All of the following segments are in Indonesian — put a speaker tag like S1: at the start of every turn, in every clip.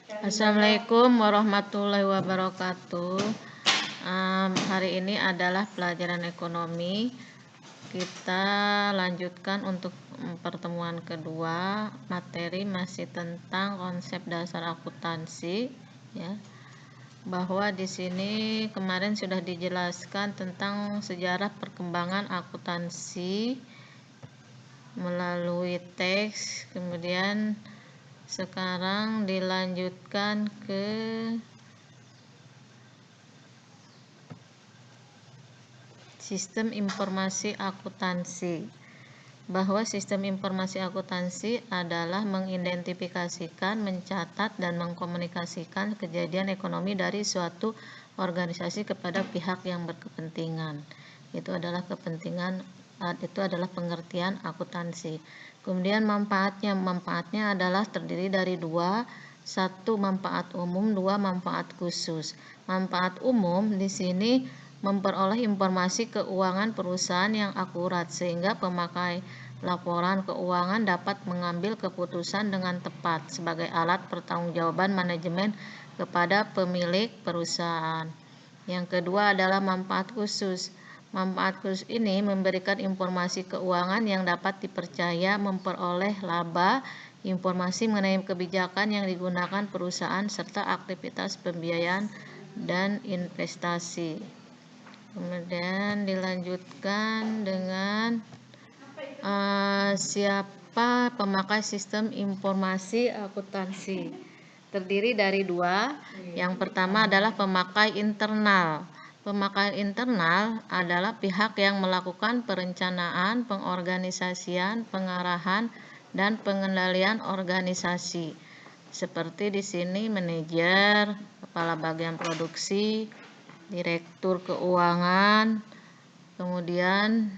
S1: Assalamualaikum warahmatullahi wabarakatuh. Hari ini adalah pelajaran ekonomi. Kita lanjutkan untuk pertemuan kedua. Materi masih tentang konsep dasar akuntansi, ya. Bahwa di sini kemarin sudah dijelaskan tentang sejarah perkembangan akuntansi melalui teks, kemudian sekarang dilanjutkan ke sistem informasi akuntansi, bahwa sistem informasi akuntansi adalah mengidentifikasikan, mencatat, dan mengkomunikasikan kejadian ekonomi dari suatu organisasi kepada pihak yang berkepentingan. Itu adalah pengertian akuntansi. Kemudian manfaatnya adalah terdiri dari dua. Satu, manfaat umum, dua, manfaat khusus. Manfaat umum di sini memperoleh informasi keuangan perusahaan yang akurat sehingga pemakai laporan keuangan dapat mengambil keputusan dengan tepat sebagai alat pertanggungjawaban manajemen kepada pemilik perusahaan. Yang kedua adalah manfaat khusus. Manfaat khusus ini memberikan informasi keuangan yang dapat dipercaya, memperoleh laba, informasi mengenai kebijakan yang digunakan perusahaan serta aktivitas pembiayaan dan investasi. Kemudian dilanjutkan dengan siapa pemakai sistem informasi akuntansi. Terdiri dari dua. Yang pertama adalah pemakai internal. Pemakai internal adalah pihak yang melakukan perencanaan, pengorganisasian, pengarahan, dan pengendalian organisasi. Seperti di sini manajer, kepala bagian produksi, direktur keuangan, kemudian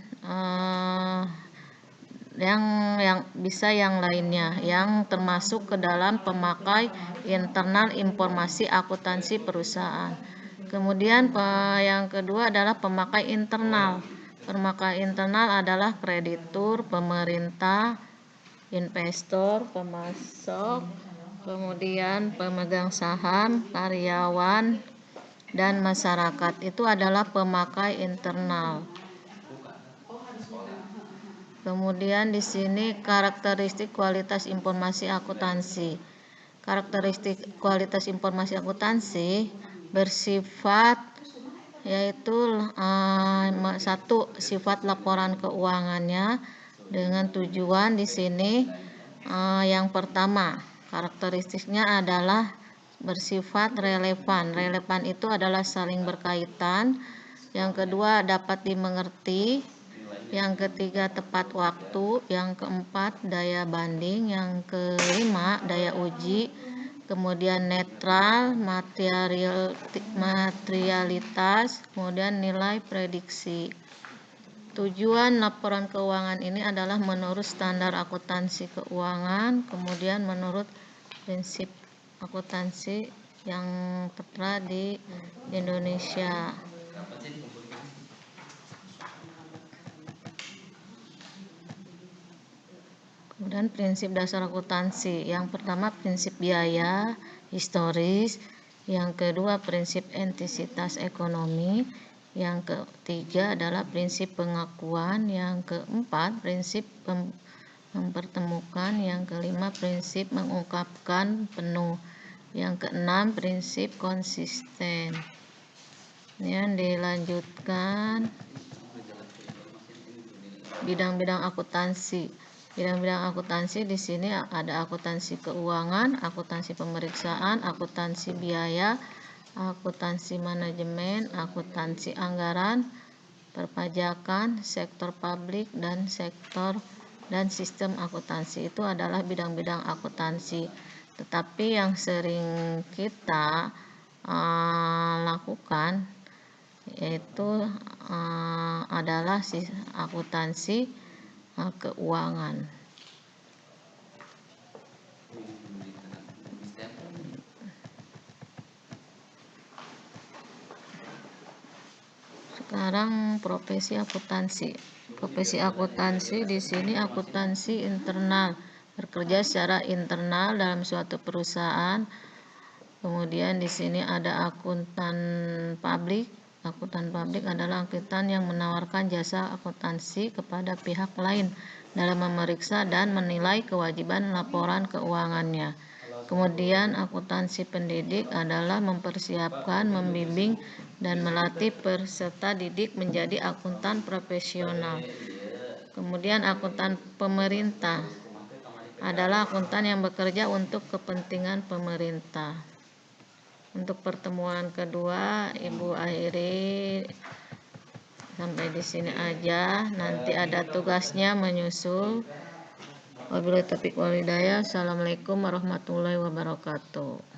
S1: yang bisa yang lainnya yang termasuk ke dalam pemakai internal informasi akuntansi perusahaan. Kemudian yang kedua adalah pemakai internal. Pemakai internal adalah kreditur, pemerintah, investor, pemasok, kemudian pemegang saham, karyawan, dan masyarakat. Itu adalah pemakai internal. Kemudian di sini karakteristik kualitas informasi akuntansi. Karakteristik kualitas informasi akuntansi bersifat yaitu satu, sifat laporan keuangannya dengan tujuan di sini yang pertama, karakteristiknya adalah bersifat relevan. Relevan itu adalah saling berkaitan. Yang kedua, dapat dimengerti. Yang ketiga, tepat waktu. Yang keempat, daya banding. Yang kelima, daya uji. Kemudian netral, materialitas, kemudian nilai prediksi. Tujuan laporan keuangan ini adalah menurut standar akuntansi keuangan, kemudian menurut prinsip akuntansi yang tertera di Indonesia. Kemudian prinsip dasar akuntansi. Yang pertama prinsip biaya historis, yang kedua prinsip entisitas ekonomi, yang ketiga adalah prinsip pengakuan, yang keempat prinsip mempertemukan, yang kelima prinsip mengungkapkan penuh, yang keenam prinsip konsisten. Yang dilanjutkan bidang-bidang akuntansi. Bidang-bidang akuntansi di sini ada akuntansi keuangan, akuntansi pemeriksaan, akuntansi biaya, akuntansi manajemen, akuntansi anggaran, perpajakan, sektor publik, dan sistem akuntansi. Itu adalah bidang-bidang akuntansi. Tetapi yang sering kita lakukan yaitu adalah akuntansi keuangan. Sekarang profesi akuntansi. Profesi akuntansi di sini akuntansi internal, bekerja secara internal dalam suatu perusahaan Kemudian di sini ada akuntan publik. Akuntan publik adalah akuntan yang menawarkan jasa akuntansi kepada pihak lain dalam memeriksa dan menilai kewajiban laporan keuangannya. Kemudian akuntansi pendidik adalah mempersiapkan, membimbing, dan melatih peserta didik menjadi akuntan profesional. Kemudian akuntan pemerintah adalah akuntan yang bekerja untuk kepentingan pemerintah. Untuk pertemuan kedua, Ibu akhiri sampai di sini aja. Nanti ada tugasnya menyusul. Wabillahi taufiq wal hidayah. Assalamualaikum warahmatullahi wabarakatuh.